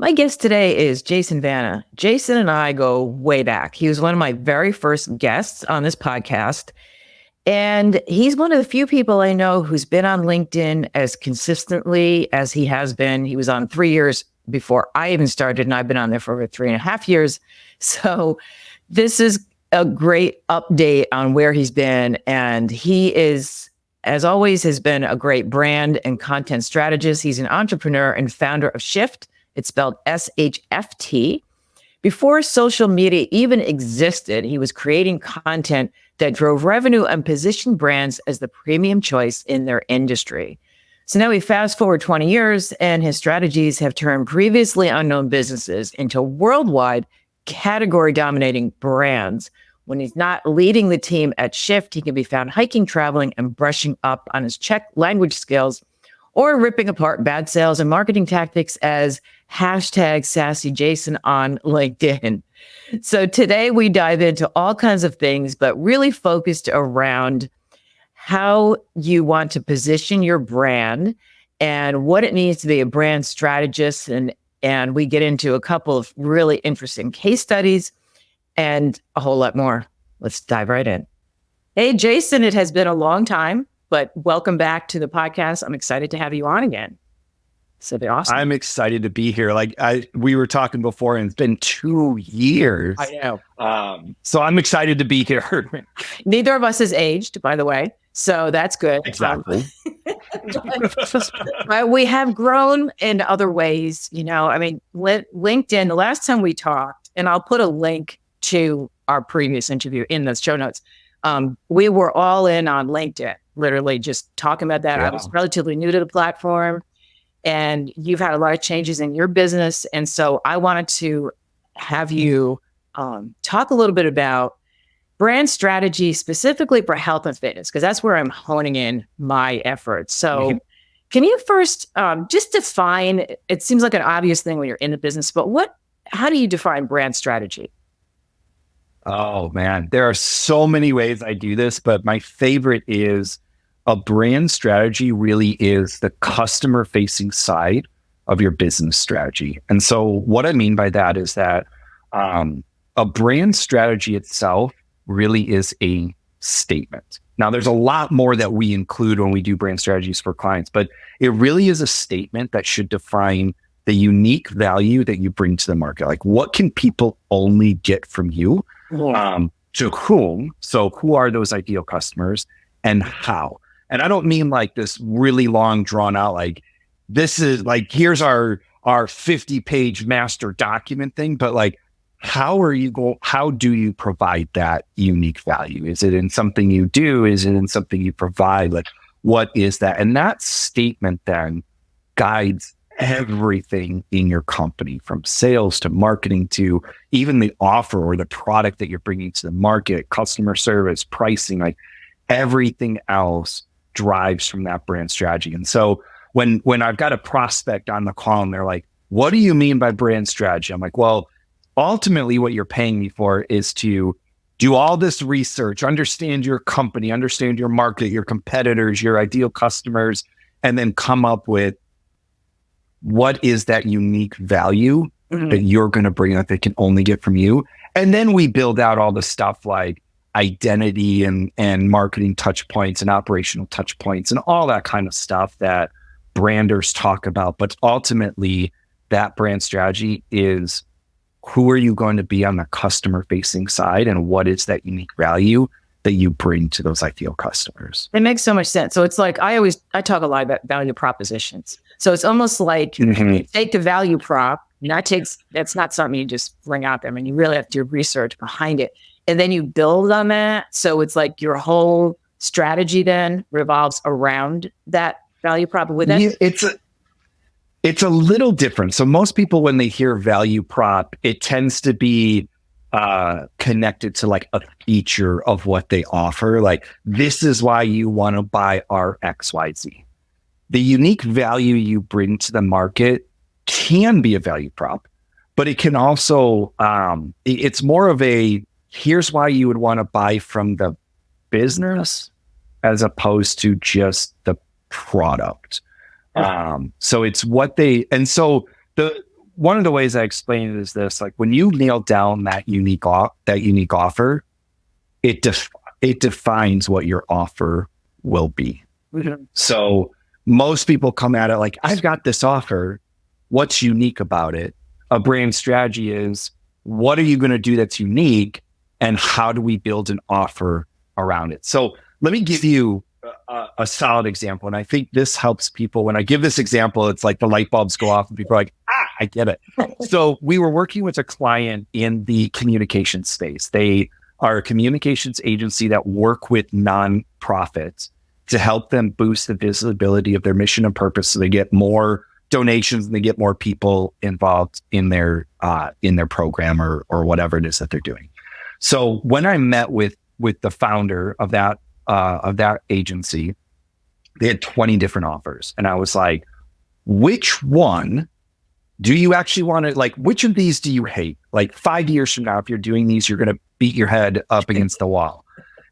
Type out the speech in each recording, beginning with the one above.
My guest today is Jason Vana. Jason and I go way back. He was one of my very first guests on this podcast. And he's one of the few people I know who's been on LinkedIn as consistently as he has been. He was on 3 years before I even started, and I've been on there for over 3.5 years. So this is a great update on where he's been. And he is, as always, has been a great brand and content strategist. He's an entrepreneur and founder of Shift. It's spelled SHFT. Before social media even existed, he was creating content that drove revenue and positioned brands as the premium choice in their industry. So now we fast forward 20 years, and his strategies have turned previously unknown businesses into worldwide category-dominating brands. When he's not leading the team at Shift, he can be found hiking, traveling, and brushing up on his Czech language skills, or ripping apart bad sales and marketing tactics as #SassyJason on LinkedIn. So today we dive into all kinds of things, but really focused around how you want to position your brand and what it means to be a brand strategist. And we get into a couple of really interesting case studies and a whole lot more. Let's dive right in. Hey, Jason, it has been a long time, but welcome back to the podcast. I'm excited to have you on again. So they're awesome. I'm excited to be here. We were talking before, and it's been 2 years. I know. So I'm excited to be here. Neither of us has aged, by the way. So that's good. Exactly. But we have grown in other ways. I mean, LinkedIn, the last time we talked, and I'll put a link to our previous interview in the show notes. We were all in on LinkedIn, literally just talking about that. Yeah. I was relatively new to the platform, and you've had a lot of changes in your business. And so I wanted to have you talk a little bit about brand strategy, specifically for health and fitness, because that's where I'm honing in my efforts. So can you first just define, it seems like an obvious thing when you're in the business, but how do you define brand strategy? Oh man, there are so many ways I do this, but my favorite is a brand strategy really is the customer facing side of your business strategy. And so what I mean by that is that a brand strategy itself really is a statement. Now, there's a lot more that we include when we do brand strategies for clients, but it really is a statement that should define the unique value that you bring to the market. Like, what can people only get from you? To whom? So who are those ideal customers, and how? And I don't mean like this really long drawn out, like this is like, here's our 50-page master document thing, but like, how do you provide that unique value? Is it in something you do? Is it in something you provide? Like, what is that? And that statement then guides everything in your company, from sales to marketing to even the offer or the product that you're bringing to the market, customer service, pricing, like everything else drives from that brand strategy. And so when I've got a prospect on the call and they're like, what do you mean by brand strategy? I'm like, well, ultimately what you're paying me for is to do all this research, understand your company, understand your market, your competitors, your ideal customers, and then come up with what is that unique value that you're going to bring that they can only get from you. And then we build out all the stuff like identity and marketing touch points and operational touch points and all that kind of stuff that branders talk about. But ultimately, that brand strategy is, who are you going to be on the customer facing side, and what is that unique value that you bring to those ideal customers? It makes so much sense. So it's like, I talk a lot about value propositions. So it's almost like you take the value prop, and that's not something you just bring out there. I mean, you really have to do research behind it, and then you build on that. So it's like your whole strategy then revolves around that value prop with it. Yeah, it's a little different. So most people, when they hear value prop, it tends to be connected to like a feature of what they offer. Like, this is why you want to buy our XYZ. The unique value you bring to the market can be a value prop, but it can also, it's more of a, here's why you would want to buy from the business as opposed to just the product. So it's what they, and so one of the ways I explain it is this: like when you nail down that unique offer, it defines what your offer will be. Mhm. So most people come at it like, I've got this offer. What's unique about it? A brand strategy is, what are you going to do that's unique? And how do we build an offer around it? So let me give you a solid example. And I think this helps people. When I give this example, it's like the light bulbs go off and people are like, I get it. So we were working with a client in the communication space. They are a communications agency that work with nonprofits to help them boost the visibility of their mission and purpose, so they get more donations and they get more people involved in their program or whatever it is that they're doing. So when I met with the founder of that agency, they had 20 different offers, and I was like, which one do you actually want to, like, which of these do you hate? Like 5 years from now, if you're doing these, you're going to beat your head up against the wall.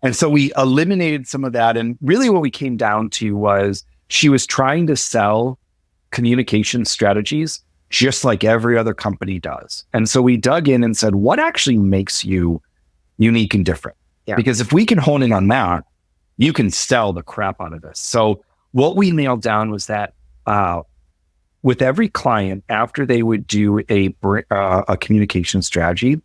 And so we eliminated some of that. And really what we came down to was she was trying to sell communication strategies just like every other company does. And so we dug in and said, what actually makes you unique and different? Yeah. Because if we can hone in on that, you can sell the crap out of this. So what we nailed down was that with every client, after they would do a communication strategy,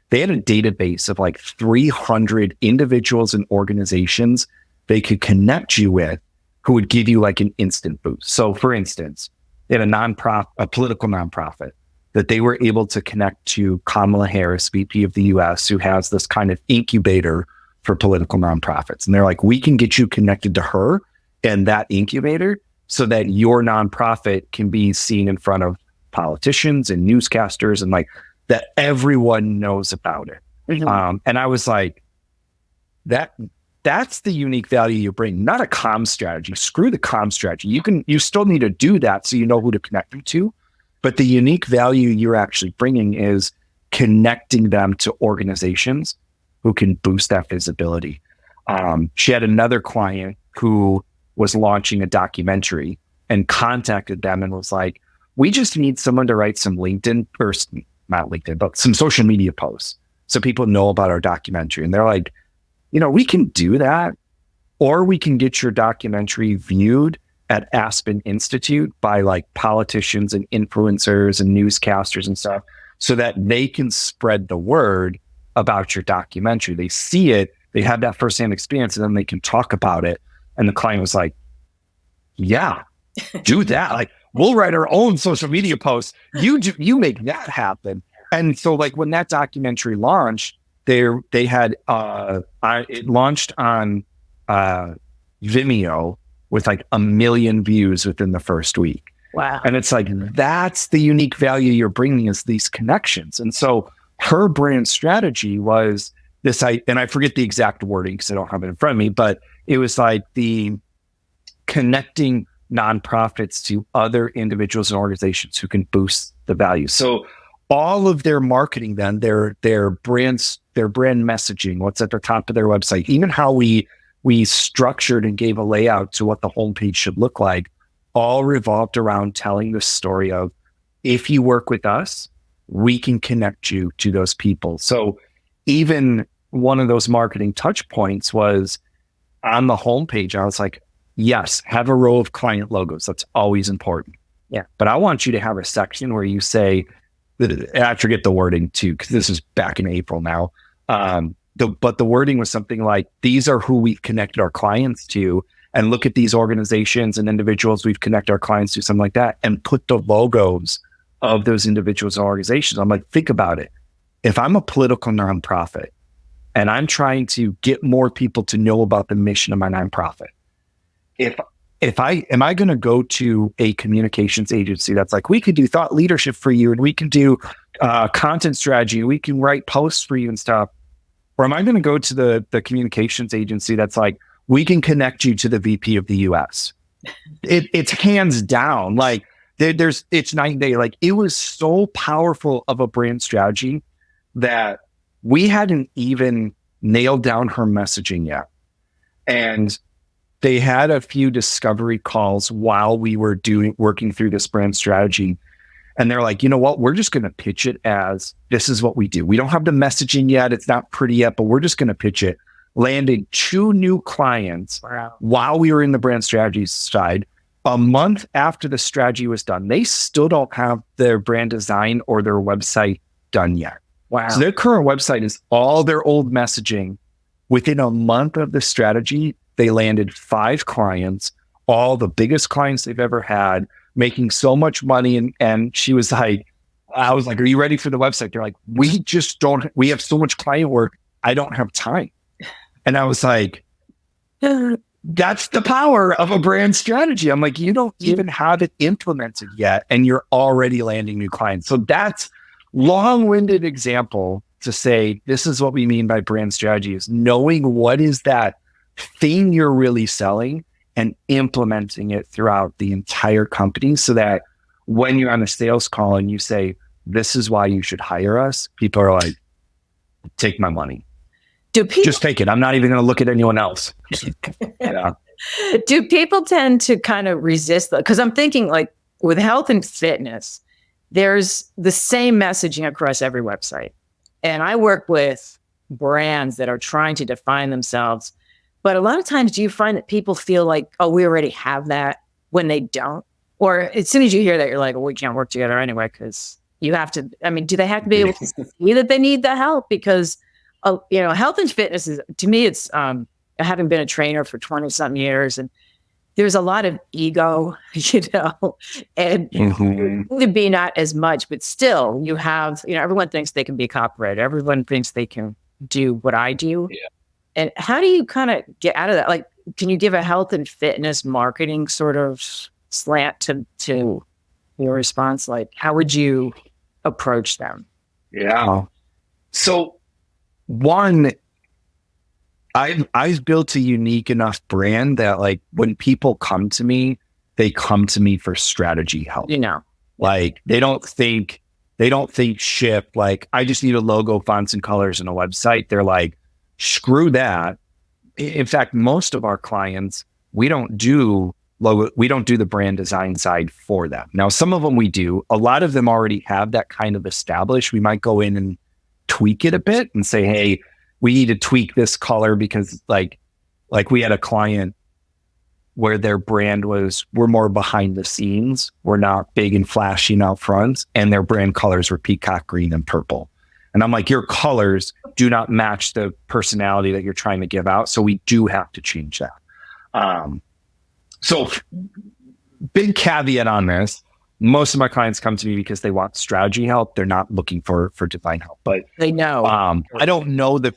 they had a database of like 300 individuals and organizations they could connect you with who would give you like an instant boost. So for instance, they had a political nonprofit that they were able to connect to Kamala Harris, VP of the US, who has this kind of incubator for political nonprofits. And they're like, we can get you connected to her and that incubator so that your nonprofit can be seen in front of politicians and newscasters and like that everyone knows about it. Mhm. And I was like, that's the unique value you bring, not a comm strategy. Screw the comm strategy. You still need to do that so you know who to connect them to. But the unique value you're actually bringing is connecting them to organizations who can boost that visibility. She had another client who was launching a documentary and contacted them and was like, we just need someone to write some LinkedIn, or not LinkedIn, but some social media posts so people know about our documentary. And they're like, we can do that, or we can get your documentary viewed at Aspen Institute by like politicians and influencers and newscasters and stuff so that they can spread the word about your documentary. They see it, they have that firsthand experience, and then they can talk about it. And the client was like, yeah, do that. Like, we'll write our own social media posts. You make that happen. And so like when that documentary launched, they had it launched on Vimeo with like 1 million views within the first week. Wow. And it's like, that's the unique value you're bringing, is these connections. And so her brand strategy was this, and I forget the exact wording because I don't have it in front of me, but it was like the connecting nonprofits to other individuals and organizations who can boost the value. So all of their marketing, then their brand messaging, what's at the top of their website, even how we structured and gave a layout to what the homepage should look like, all revolved around telling the story of, if you work with us, we can connect you to those people. So even one of those marketing touch points was on the homepage. I was like, yes, have a row of client logos. That's always important. Yeah. But I want you to have a section where you say, I forget the wording too, because this is back in April now. But the wording was something like, these are who we've connected our clients to, and look at these organizations and individuals we've connected our clients to, something like that, and put the logos of those individuals and organizations. I'm like, think about it. If I'm a political nonprofit and I'm trying to get more people to know about the mission of my nonprofit, am I going to go to a communications agency that's like, we could do thought leadership for you, and we can do content strategy, and we can write posts for you and stuff? Or am I going to go to the communications agency that's like, we can connect you to the VP of the US? It's hands down. Like it's night and day. Like, it was so powerful of a brand strategy that we hadn't even nailed down her messaging yet. And they had a few discovery calls while we were working through this brand strategy. And they're like, you know what? We're just going to pitch it as this is what we do. We don't have the messaging yet. It's not pretty yet, but we're just going to pitch it. Landed 2 new clients while we were in the brand strategy side. A month after the strategy was done, they still don't have their brand design or their website done yet. Wow. So their current website is all their old messaging. Within a month of the strategy, they landed 5 clients, all the biggest clients they've ever had, making so much money. And she was like, I was like, are you ready for the website? They're like, we have so much client work. I don't have time. And I was like, that's the power of a brand strategy. I'm like, you don't even have it implemented yet, and you're already landing new clients. So that's long-winded example to say, this is what we mean by brand strategy, is knowing what is that thing you're really selling and implementing it throughout the entire company, so that when you're on a sales call and you say, this is why you should hire us, people are like, take my money. Just take it. I'm not even going to look at anyone else. Yeah. Do people tend to kind of resist that? Because I'm thinking, like, with health and fitness, there's the same messaging across every website. And I work with brands that are trying to define themselves. But a lot of times, do you find that people feel like, oh, we already have that, when they don't? Or as soon as you hear that, you're like, well, we can't work together anyway, because you have to, I mean, do they have to be able to see that they need the help? Because health and fitness is, to me, it's having been a trainer for 20 something years, and there's a lot of ego, and to be not as much, but still you have, everyone thinks they can be a copywriter. Everyone thinks they can do what I do. Yeah. And how do you kind of get out of that? Like, can you give a health and fitness marketing sort of slant to your response? Like, how would you approach them? Yeah. So, one, I've built a unique enough brand that, like, when people come to me, they come to me for strategy help. Like, they don't think ship, like, I just need a logo, fonts, and colors, and a website. They're like, screw that. In fact, most of our clients, we don't do the brand design side for them. Now, some of them we do. A lot of them already have that kind of established. We might go in and tweak it a bit and say, hey, we need to tweak this color because like we had a client where their brand we're more behind the scenes. We're not big and flashing out front, and their brand colors were peacock green and purple. And I'm like, your colors do not match the personality that you're trying to give out. So we do have to change that. So big caveat on this. Most of my clients come to me because they want strategy help. They're not looking for divine help, but they know. I don't know the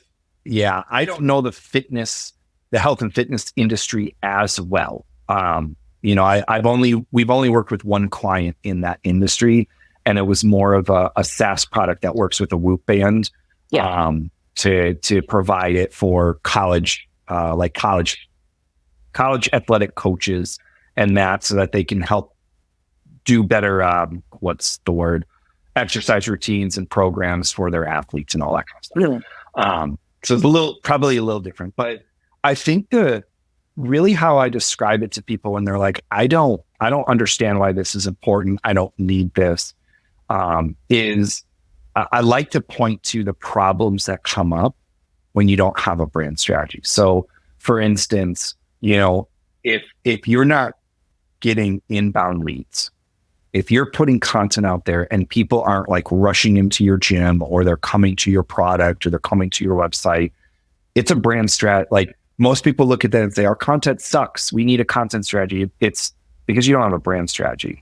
health and fitness industry as well. We've only worked with one client in that industry, and it was more of a SaaS product that works with a Whoop band, to provide it for college athletic coaches and that, so that they can help do better, exercise routines and programs for their athletes and all that kind of stuff. Really? So it's probably a little different, but I think really how I describe it to people when they're like, I don't understand why this is important, I don't need this, is I like to point to the problems that come up when you don't have a brand strategy. So for instance, if you're not getting inbound leads, if you're putting content out there and people aren't like rushing into your gym, or they're coming to your product, or they're coming to your website, it's a brand strat. Like, most people look at that and say, our content sucks, we need a content strategy. It's because you don't have a brand strategy.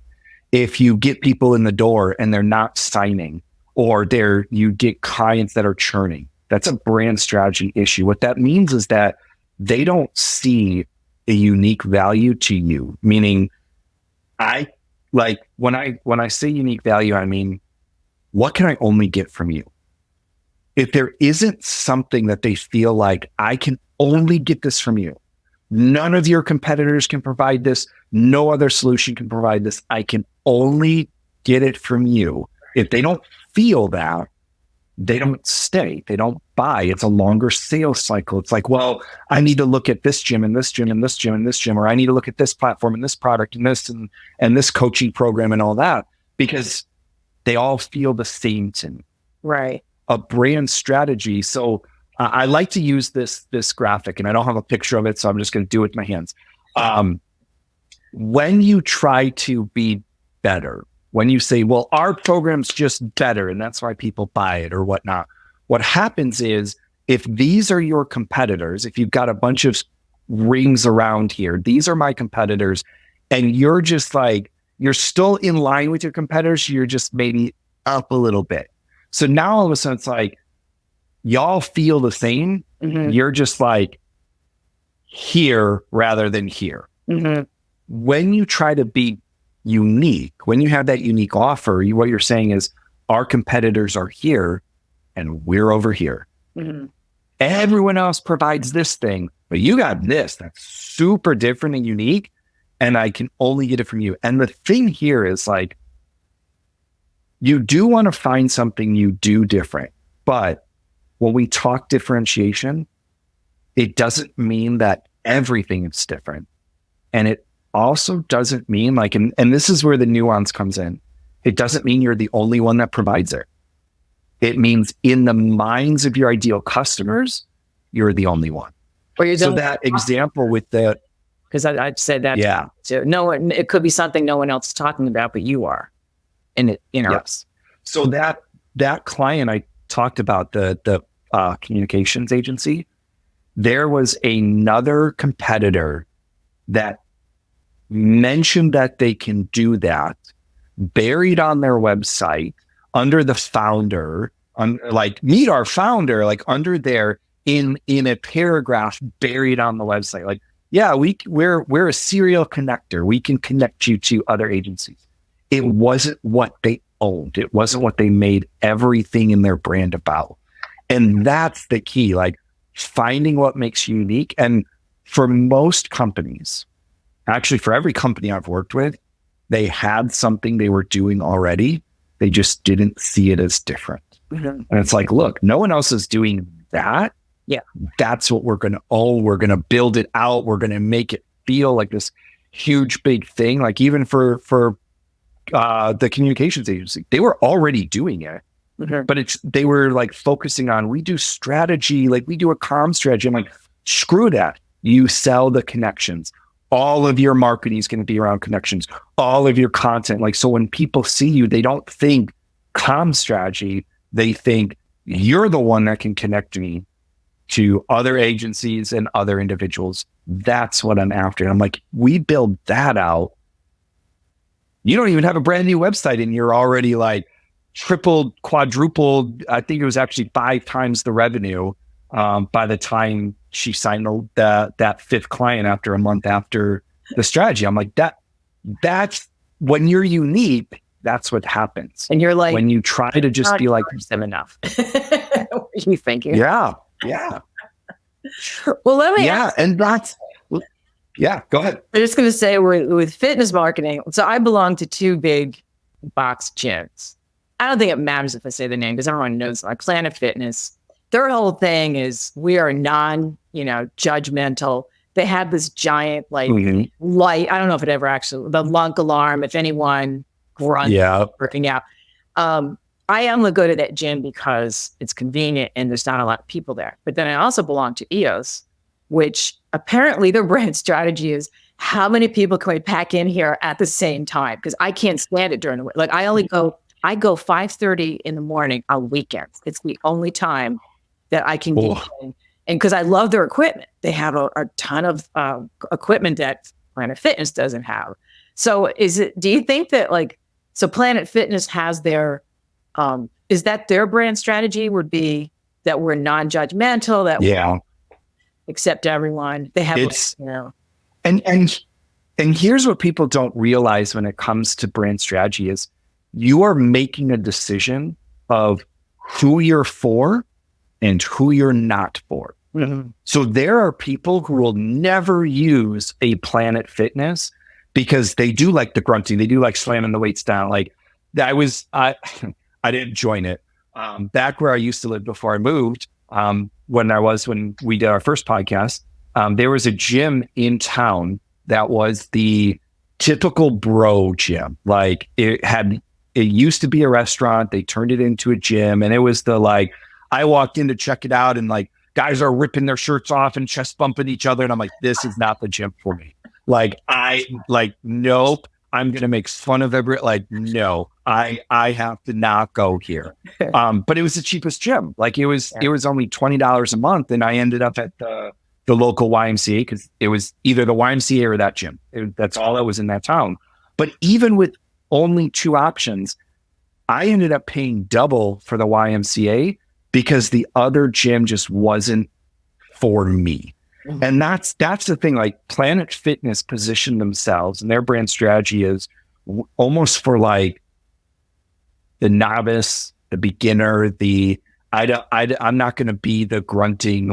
If you get people in the door and they're not signing, or you get clients that are churning, that's a brand strategy issue. What that means is that they don't see a unique value to you. Meaning, when I say unique value, I mean, what can I only get from you? If there isn't something that they feel like, I can only get this from you, none of your competitors can provide this, no other solution can provide this, I can only get it from you. If they don't feel that, they don't stay, they don't buy. It's a longer sales cycle. It's like, well, I need to look at this gym and this gym and this gym and this gym, or I need to look at this platform and this product and this coaching program and all that, because they all feel the same to me. Right. A brand strategy. So I like to use this graphic, and I don't have a picture of it, so I'm just going to do it with my hands. When you try to be better, when you say, well, our program's just better, and that's why people buy it or whatnot, what happens is, if these are your competitors, if you've got a bunch of rings around here, these are my competitors, and you're just like, you're still in line with your competitors, you're just maybe up a little bit. So now all of a sudden it's like, y'all feel the same. Mm-hmm. You're just like here rather than here. Mm-hmm. When you try to be unique, when you have that unique offer, what you're saying is, our competitors are here and we're over here. Mm-hmm. Everyone else provides this thing, but you got this that's super different and unique, and I can only get it from you. And the thing here is, like, you do want to find something you do different, but when we talk differentiation, it doesn't mean that everything is different. And it also doesn't mean, like, and this is where the nuance comes in. It doesn't mean you're the only one that provides it. It means in the minds of your ideal customers, you're the only one. Or you're so that example with the, because I'd said that. Yeah. Too. No one, it could be something no one else is talking about, but you are. And it, yes. So that client I talked about, the communications agency, there was another competitor that mentioned that they can do that, buried on their website under the founder, like, meet our founder, like under there in a paragraph buried on the website. Like, yeah, we're a serial connector. We can connect you to other agencies. It wasn't what they owned. It wasn't what they made everything in their brand about. And that's the key, like finding what makes you unique. And for most companies, actually for every company I've worked with, they had something they were doing already. They just didn't see it as different. Mm-hmm. And it's like, look, no one else is doing that. Yeah. That's what we're going to own. We're going to build it out. We're going to make it feel like this huge, big thing. Like even for the communications agency, they were already doing it, mm-hmm. but they were like focusing on, we do strategy, like we do a comm strategy. I'm like, screw that. You sell the connections. All of your marketing is going to be around connections, all of your content. Like, so when people see you, they don't think comm strategy, they think you're the one that can connect me to other agencies and other individuals. That's what I'm after. And I'm like, we build that out. You don't even have a brand new website and you're already like tripled, quadrupled. I think it was actually 5 times the revenue by the time she signed that 5th client after a month after the strategy. I'm like, that's when you're unique, that's what happens. And you're like, when you try to just be like them enough. What are you thinking? Yeah. Well, let me ask. And that's, yeah, go ahead. I'm just going to say, with fitness marketing. So I belong to 2 big box gyms. I don't think it matters if I say the name because everyone knows, like Planet Fitness. Their whole thing is we are non-judgmental. They have this giant light. I don't know if it ever actually, the lunk alarm, if anyone grunts working out. I am good at that gym because it's convenient and there's not a lot of people there. But then I also belong to EOS, which apparently their brand strategy is how many people can we pack in here at the same time? Because I can't stand it during the week. Like I go 5:30 in the morning on weekends. It's the only time that I can get in. And because I love their equipment, they have a ton of equipment that Planet Fitness doesn't have. So do you think that so Planet Fitness has their, is that their brand strategy would be that we're non-judgmental, that we accept everyone? They have, and here's what people don't realize when it comes to brand strategy is you are making a decision of who you're for and who you're not for. Mm-hmm. So there are people who will never use a Planet Fitness because they do like the grunting. They do like slamming the weights down. Like I didn't join it. Back where I used to live before I moved, when we did our first podcast, there was a gym in town that was the typical bro gym. Like it had it used to be a restaurant. They turned it into a gym. And it was I walked in to check it out and like guys are ripping their shirts off and chest bumping each other. And I'm like, this is not the gym for me. Nope. I'm going to make fun of no, I have to not go here. But it was the cheapest gym. It was only $20 a month. And I ended up at the local YMCA because it was either the YMCA or that gym. That's all that was in that town. But even with only two options, I ended up paying double for the YMCA because the other gym just wasn't for me. Mm-hmm. And that's the thing. Like Planet Fitness positioned themselves and their brand strategy is almost for like the novice, the beginner, I'm not going to be the grunting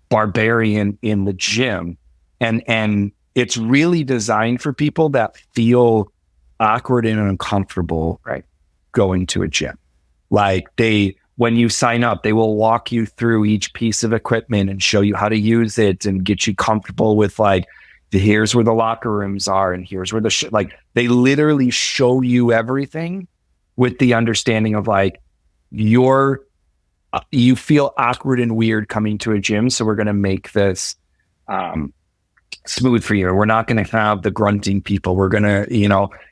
barbarian in the gym. And it's really designed for people that feel awkward and uncomfortable going to a gym. When you sign up, they will walk you through each piece of equipment and show you how to use it and get you comfortable with here's where the locker rooms are and here's where they literally show you everything with the understanding of you feel awkward and weird coming to a gym. So we're going to make this smooth for you. We're not going to have the grunting people. We're going to,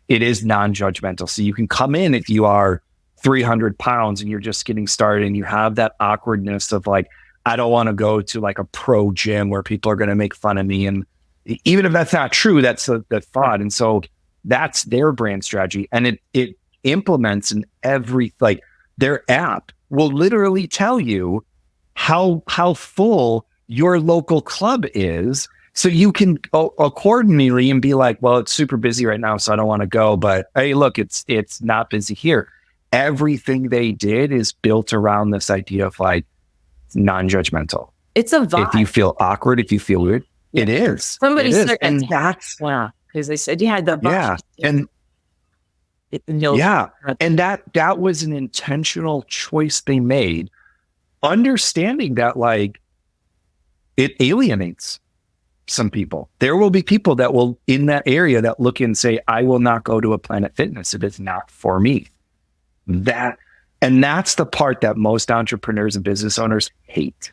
it is non-judgmental. So you can come in if you are 300 pounds and you're just getting started and you have that awkwardness of I don't want to go to a pro gym where people are going to make fun of me. And even if that's not true, that's the thought. And so that's their brand strategy. And it implements in their app will literally tell you how full your local club is. So you can accordingly and be like, well, it's super busy right now, so I don't want to go. But hey, look, it's not busy here. Everything they did is built around this idea of non-judgmental. It's a vibe. If you feel awkward, if you feel weird, it is. Somebody said, and that's because they said you had the vibe. And that was an intentional choice they made, understanding that it alienates some people. There will be people that will in that area that look and say, I will not go to a Planet Fitness if it's not for me. That's the part that most entrepreneurs and business owners hate.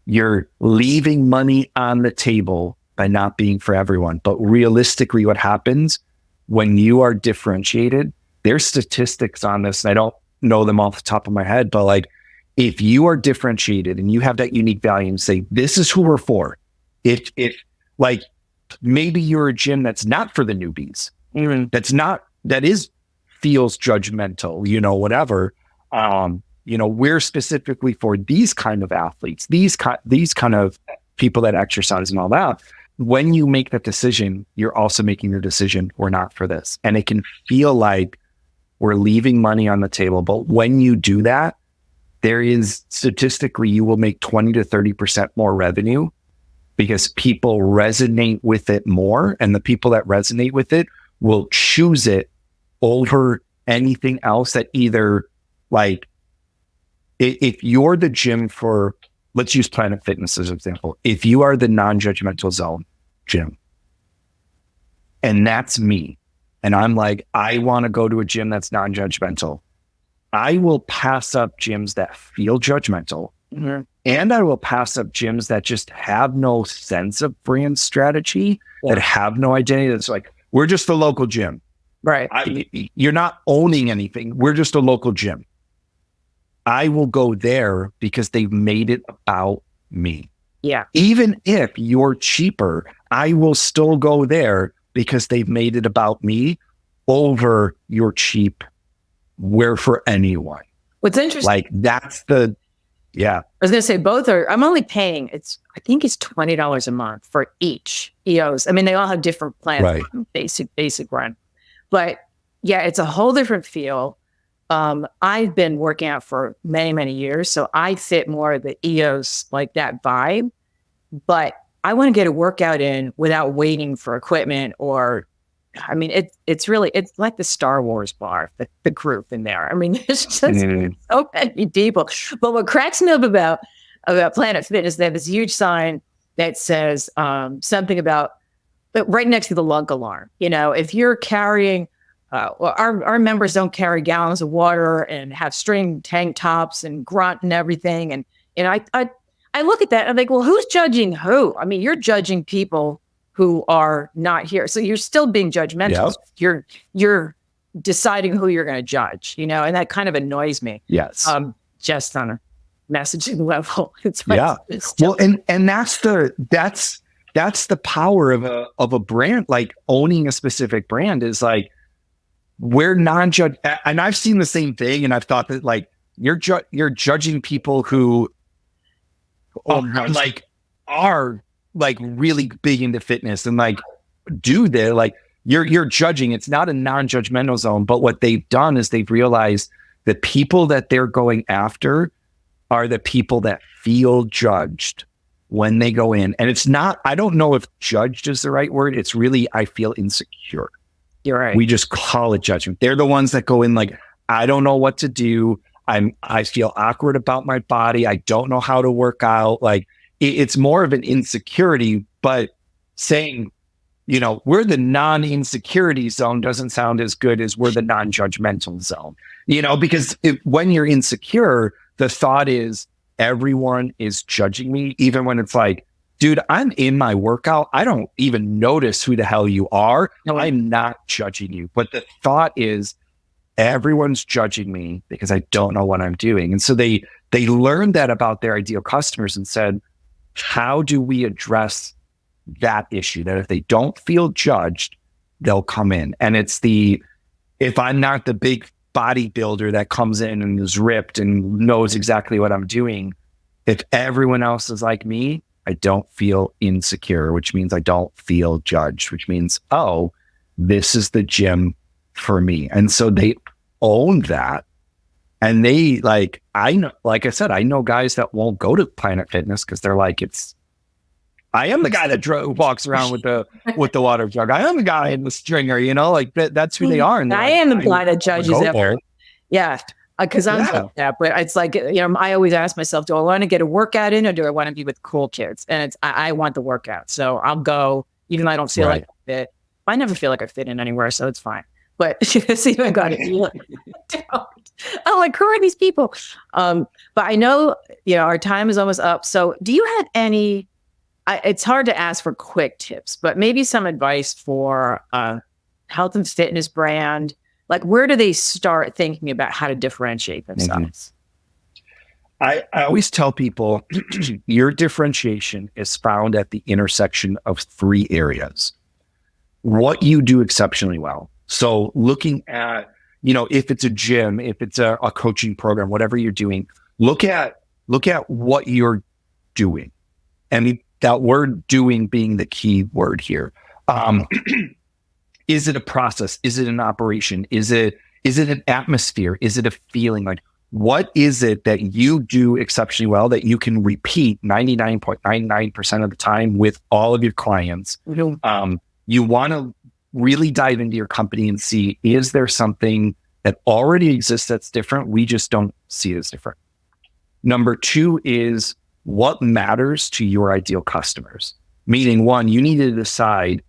You're leaving money on the table by not being for everyone. But realistically, what happens when you are differentiated, there's statistics on this, and I don't know them off the top of my head, but if you are differentiated and you have that unique value and say, this is who we're for, if maybe you're a gym that's not for the newbies, feels judgmental, whatever. We're specifically for these kind of athletes, these kind of people that exercise and all that. When you make that decision, you're also making the decision, we're not for this. And it can feel like we're leaving money on the table. But when you do that, there is statistically, you will make 20 to 30% more revenue because people resonate with it more. And the people that resonate with it will choose it over anything else that either if you're the gym for, let's use Planet Fitness as an example. If you are the non-judgmental zone gym and that's me, and I'm I want to go to a gym that's non-judgmental, I will pass up gyms that feel judgmental. Mm-hmm. And I will pass up gyms that just have no sense of brand strategy, that have no identity. That's we're just a local gym. Right. You're not owning anything. We're just a local gym. I will go there because they've made it about me. Yeah. Even if you're cheaper, I will still go there because they've made it about me over your cheap, where for anyone. What's interesting. Yeah. I was going to say both are, I'm only paying, I think it's $20 a month for each EOS. I mean, they all have different plans, right. basic run. But yeah, it's a whole different feel. I've been working out for many, many years, so I fit more of the EOS, that vibe. But I want to get a workout in without waiting for equipment it's like the Star Wars bar, the group in there. I mean, there's just so many people. But what cracks me up about Planet Fitness, they have this huge sign that says something about right next to the lunk alarm. If you're carrying well, our members don't carry gallons of water and have string tank tops and grunt and everything. And I look at that and I think, well, who's judging who? I mean, you're judging people who are not here, so you're still being judgmental. Yep. You're deciding who you're going to judge, and that kind of annoys me. Yes. Just on a messaging level. It's like, well, and that's the power of a brand, like owning a specific brand is like, we're non-judge. And I've seen the same thing. And I've thought that like, you're judging people who are really big into fitness and like you're judging. It's not a non-judgmental zone, but what they've done is they've realized the people that they're going after are the people that feel judged when they go in. And it's not, I don't know if judged is the right word. It's really, I feel insecure. You're right. We just call it judgment. They're the ones that go in like, I don't know what to do. I feel awkward about my body. I don't know how to work out. Like it's more of an insecurity, but saying, we're the non-insecurity zone doesn't sound as good as we're the non-judgmental zone, because when you're insecure, the thought is everyone is judging me, even when it's like, dude, I'm in my workout. I don't even notice who the hell you are. No, I'm not judging you. But the thought is everyone's judging me because I don't know what I'm doing. And so they learned that about their ideal customers and said, how do we address that issue? That if they don't feel judged, they'll come in. And it's if I'm not the big bodybuilder that comes in and is ripped and knows exactly what I'm doing, if everyone else is like me, I don't feel insecure, which means I don't feel judged, which means, oh, this is the gym for me. And so they own that. And they I know guys that won't go to Planet Fitness because they're like, I am the guy that walks around with the water jug. I am the guy in the stringer, that's who they are. And I am the guy that judges everyone. Yeah. Because I'm like that, but it's like, I always ask myself, do I want to get a workout in or do I want to be with cool kids? And I want the workout. So I'll go, even though I don't feel like I fit. I never feel like I fit in anywhere, so it's fine. But see, I got it. I'm like, who are these people? But I know, our time is almost up. So do you have any, it's hard to ask for quick tips, but maybe some advice for a health and fitness brand. Like, where do they start thinking about how to differentiate themselves? I always tell people your differentiation is found at the intersection of three areas. What you do exceptionally well. So looking at, if it's a gym, if it's a coaching program, whatever you're doing, look at what you're doing. And that word doing being the key word here. Is it a process? Is it an operation? Is it an atmosphere? Is it a feeling? Like, what is it that you do exceptionally well that you can repeat 99.99% of the time with all of your clients? Mm-hmm. You want to really dive into your company and see, is there something that already exists that's different? We just don't see it as different. Number two is what matters to your ideal customers. Meaning, one, you need to decide.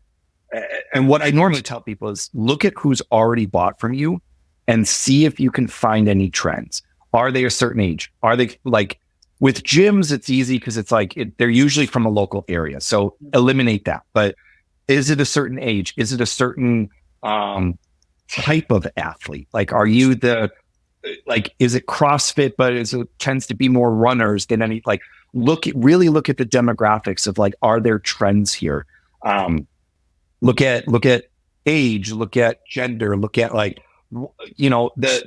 And what I normally tell people is look at who's already bought from you and see if you can find any trends. Are they a certain age? Are they like with gyms? It's easy because it's like they're usually from a local area. So eliminate that. But is it a certain age? Is it a certain type of athlete? Like, are you is it CrossFit, but it tends to be more runners than any, really look at the demographics of are there trends here? Look at age, look at gender, look at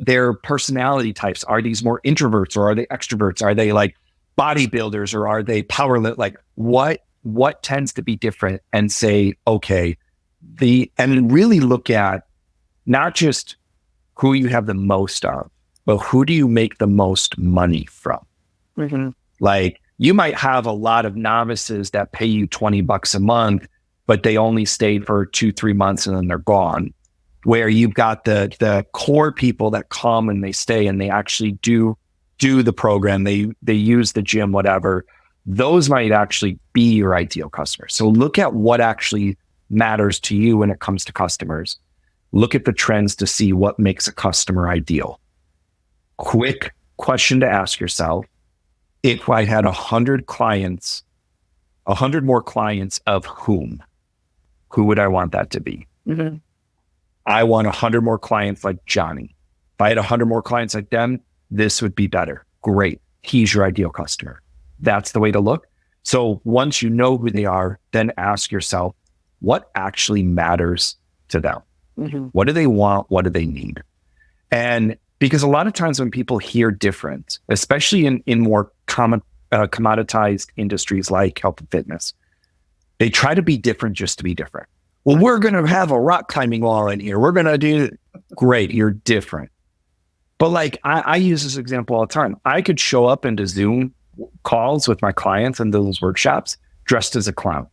their personality types. Are these more introverts or are they extroverts? Are they bodybuilders or are they powerlift? What tends to be different? And say, okay, and really look at not just who you have the most of, but who do you make the most money from? Mm-hmm. You might have a lot of novices that pay you $20 a month, but they only stayed for 2-3 months and then they're gone. Where you've got the core people that come and they stay and they actually do the program, they use the gym, whatever. Those might actually be your ideal customers. So look at what actually matters to you when it comes to customers. look at the trends to see what makes a customer ideal. Quick question to ask yourself. If I had 100 clients, 100 more clients of who would I want that to be? Mm-hmm. I want 100 more clients like Johnny. If I had 100 more clients like them, this would be better. Great. He's your ideal customer. That's the way to look. So once you know who they are, then ask yourself, what actually matters to them? Mm-hmm. What do they want? What do they need? And because a lot of times when people hear different, especially in more commoditized industries like health and fitness, they try to be different just to be different. Well, we're going to have a rock climbing wall in here. We're going to do great. You're different. But like I use this example all the time. I could show up into Zoom calls with my clients and those workshops dressed as a clown.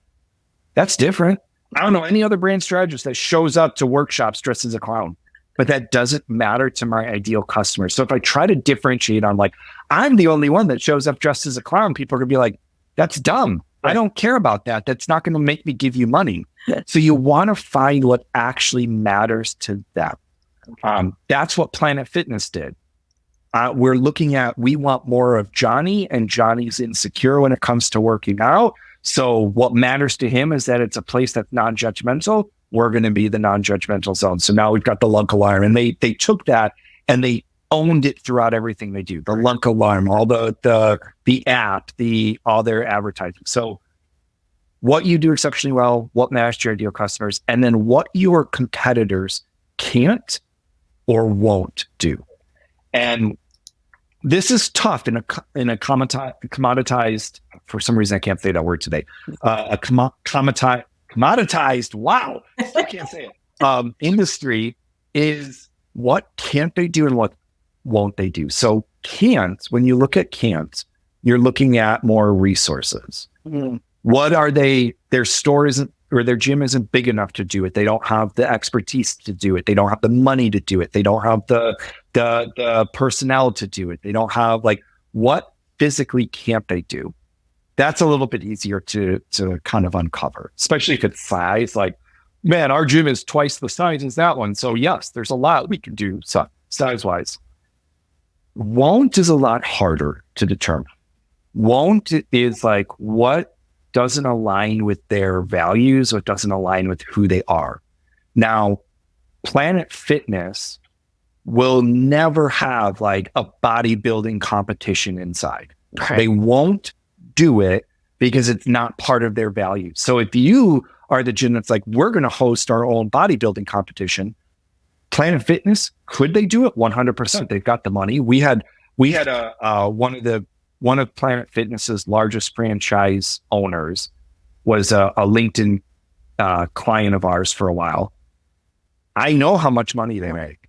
That's different. I don't know any other brand strategist that shows up to workshops dressed as a clown, but that doesn't matter to my ideal customer. So if I try to differentiate on like, I'm the only one that shows up dressed as a clown, people are gonna be like, that's dumb. I don't care about that. That's not gonna make me give you money. So you wanna find what actually matters to them. That's what Planet Fitness did. We're looking at, we want more of Johnny, and Johnny's insecure when it comes to working out. So what matters to him is that it's a place that's non-judgmental. We're going to be the non-judgmental zone. So now we've got the Lunk Alarm, and they took that and they owned it throughout everything they do. The Lunk Alarm, all the app, all their advertising. So what you do exceptionally well, what matters to your ideal customers, and then what your competitors can't or won't do. And this is tough in a commoditized, for some reason I can't say that word today, commoditized, wow, I can't say it, industry is what can't they do and what won't they do. So can't, when you look at can't, you're looking at more resources. Mm-hmm. What are they, their store isn't, or their gym isn't big enough to do it. They don't have the expertise to do it. They don't have the money to do it. They don't have the personnel to do it. They don't have like, what physically can't they do? That's a little bit easier to kind of uncover, especially if it's size. Like, man, our gym is twice the size as that one. So yes, there's a lot we can do size-wise. Won't is a lot harder to determine. Won't is like, what doesn't align with their values or doesn't align with who they are. Now, Planet Fitness will never have like a bodybuilding competition inside. Right. They won't do it because it's not part of their values. So if you are the gym that's like, we're going to host our own bodybuilding competition, Planet Fitness, could they do it? 100%. They've got the money. We had one of Planet Fitness's largest franchise owners was a LinkedIn client of ours for a while. I know how much money they make.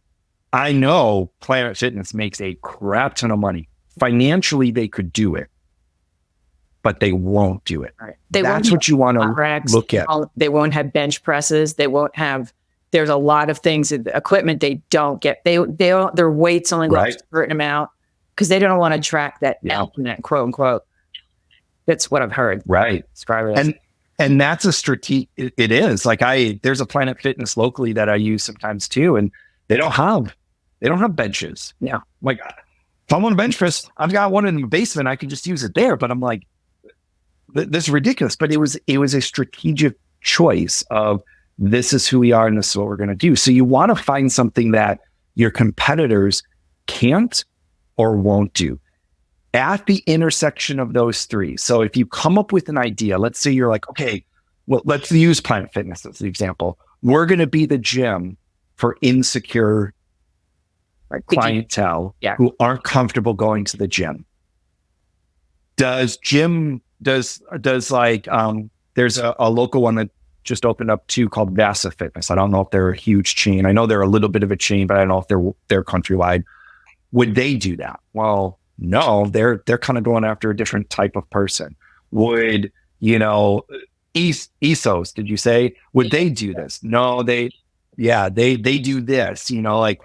I know Planet Fitness makes a crap ton of money. Financially, they could do it, but they won't do it. Right. That's what you want to look at. They won't have bench presses. They won't have, there's a lot of things, equipment they don't get. Their weights only go up a certain amount because they don't want to track that element, quote unquote. That's what I've heard. Right. And that's a strategy. It is like there's a Planet Fitness locally that I use sometimes too. And they don't have benches. Yeah. Like if I want a bench press, I've got one in the basement. I can just use it there. But I'm like, this is ridiculous. But it was a strategic choice of this is who we are and this is what we're going to do. So you want to find something that your competitors can't or won't do at the intersection of those three. So if you come up with an idea, let's say you're like, okay, well, let's use Planet Fitness as the example. We're going to be the gym for insecure clientele who aren't comfortable going to the gym. There's a local one that just opened up too called Vana Fitness. I don't know if they're a huge chain. I know they're a little bit of a chain, but I don't know if they're countrywide. Would they do that? Well, no, they're kind of going after a different type of person. Would, ESOS, did you say? Would they do this? No, they do this, like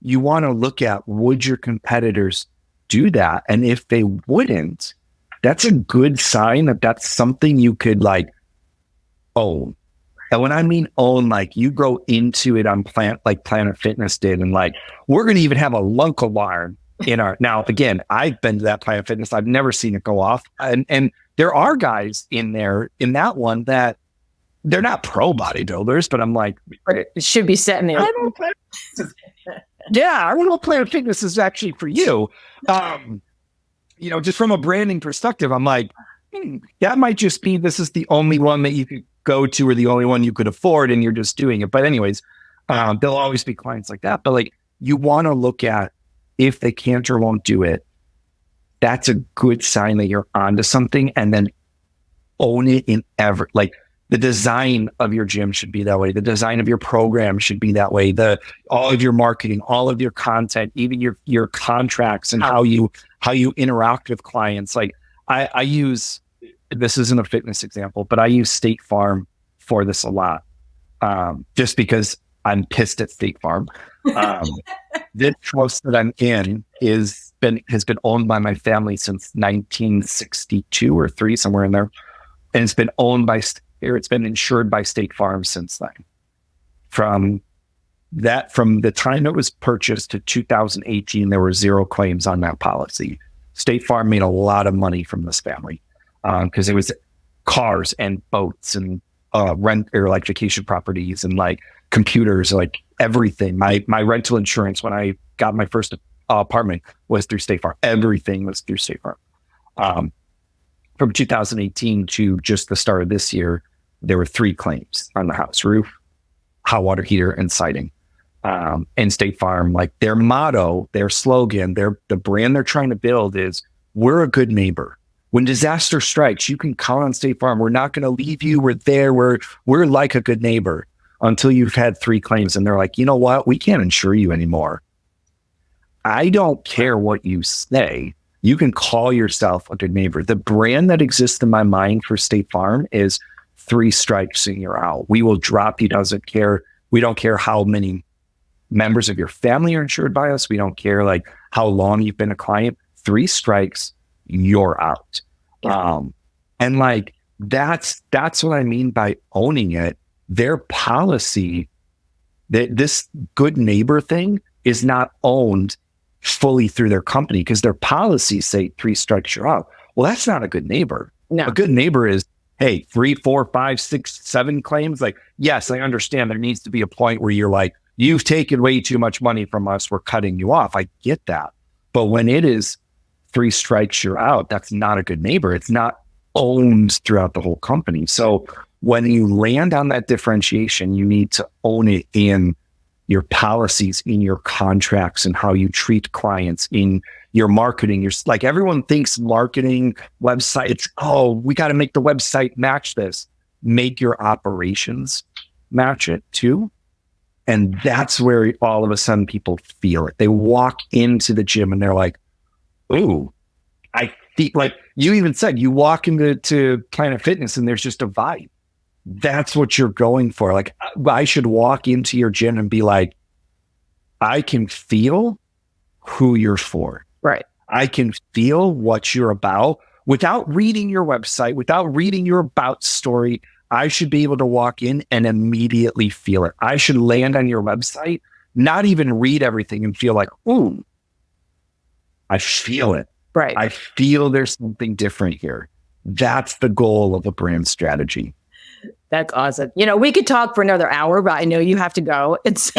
you want to look at, would your competitors do that? And if they wouldn't, that's a good sign that that's something you could like own. And when I mean own, like you go into it on Planet Fitness did, and like, we're going to even have a lunk alarm in our, now again, I've been to that Planet Fitness. I've never seen it go off. And there are guys in there in that one that they're not pro bodybuilders, but I'm like, it should be set in there. I don't know Planet Fitness is actually for you. Just from a branding perspective, I'm like, that might just be, this is the only one that you could go to or the only one you could afford and you're just doing it. But anyways, there'll always be clients like that. But like, you want to look at if they can't or won't do it, that's a good sign that you're onto something, and then own it in like the design of your gym should be that way. The design of your program should be that way. All of your marketing, all of your content, even your contracts and how you interact with clients. Like I use, this isn't a fitness example, but I use State Farm for this a lot. Just because I'm pissed at State Farm. This house that I'm in has been owned by my family since 1962 or 3, somewhere in there. And it's been it's been insured by State Farm since then. From the time it was purchased to 2018, there were 0 claims on that policy. State Farm made a lot of money from this family because it was cars and boats and rent or like vacation properties and like computers, like everything. My rental insurance when I got my first apartment was through State Farm. Everything was through State Farm. From 2018 to just the start of this year, there were 3 claims on the house: roof, hot water heater, and siding. And State Farm, like their motto, their slogan, the brand they're trying to build is, we're a good neighbor. When disaster strikes, you can count on State Farm. We're not going to leave you. We're there. We're like a good neighbor until you've had 3 claims. And they're like, you know what? We can't insure you anymore. I don't care what you say. You can call yourself a good neighbor. The brand that exists in my mind for State Farm is 3 strikes and you're out. We will drop you. Doesn't care. We don't care how many members of your family are insured by us. We don't care like how long you've been a client. 3 strikes, you're out. Yeah. And like, that's what I mean by owning it. Their policy, this good neighbor thing is not owned fully through their company because their policies say 3 strikes, you're out. Well, that's not a good neighbor. No. A good neighbor is, hey, 3, 4, 5, 6, 7 claims. Like, yes, I understand there needs to be a point where you're like, you've taken way too much money from us. We're cutting you off. I get that. But when it is 3 strikes, you're out, that's not a good neighbor. It's not owned throughout the whole company. So when you land on that differentiation, you need to own it in your policies, in your contracts, and how you treat clients, in your marketing. You're like, everyone thinks marketing, websites, oh, we got to make the website match this. Make your operations match it too. And that's where all of a sudden people feel it. They walk into the gym and they're like, ooh, I feel like, you even said you walk into Planet Fitness and there's just a vibe. That's what you're going for. Like, I should walk into your gym and be like, I can feel who you're for. Right. I can feel what you're about without reading your website, without reading your about story. I should be able to walk in and immediately feel it. I should land on your website, not even read everything and feel like, ooh, I feel it. Right. I feel there's something different here. That's the goal of a brand strategy. That's awesome. We could talk for another hour, but I know you have to go. This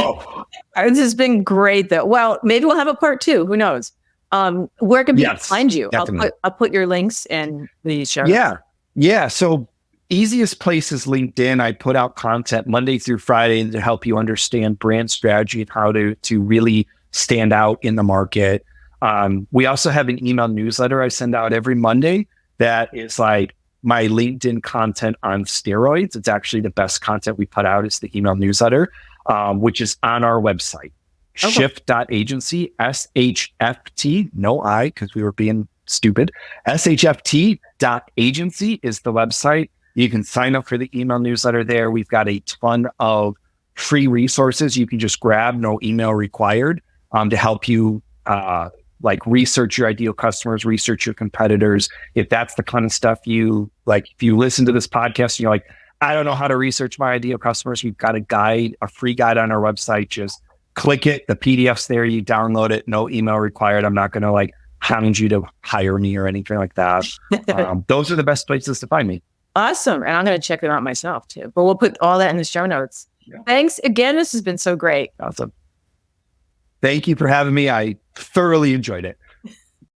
has been great though. Well, maybe we'll have a part 2. Who knows? Where can people find you? I'll put your links in the show. Yeah. So easiest place is LinkedIn. I put out content Monday through Friday to help you understand brand strategy and how to really stand out in the market. We also have an email newsletter I send out every Monday that is like my LinkedIn content on steroids. It's actually the best content we put out is the email newsletter, which is on our website, shift.agency, SHFT, no I, because we were being stupid. SHFT.agency is the website. You can sign up for the email newsletter there. We've got a ton of free resources you can just grab, no email required, to help you like research your ideal customers, research your competitors. If that's the kind of stuff you like, if you listen to this podcast and you're like, I don't know how to research my ideal customers. We've got a guide, a free guide on our website. Just click it. The PDF's there. You download it. No email required. I'm not going to like hound you to hire me or anything like that. Those are the best places to find me. Awesome. And I'm going to check them out myself too. But we'll put all that in the show notes. Yeah. Thanks again. This has been so great. Awesome. Thank you for having me. I thoroughly enjoyed it.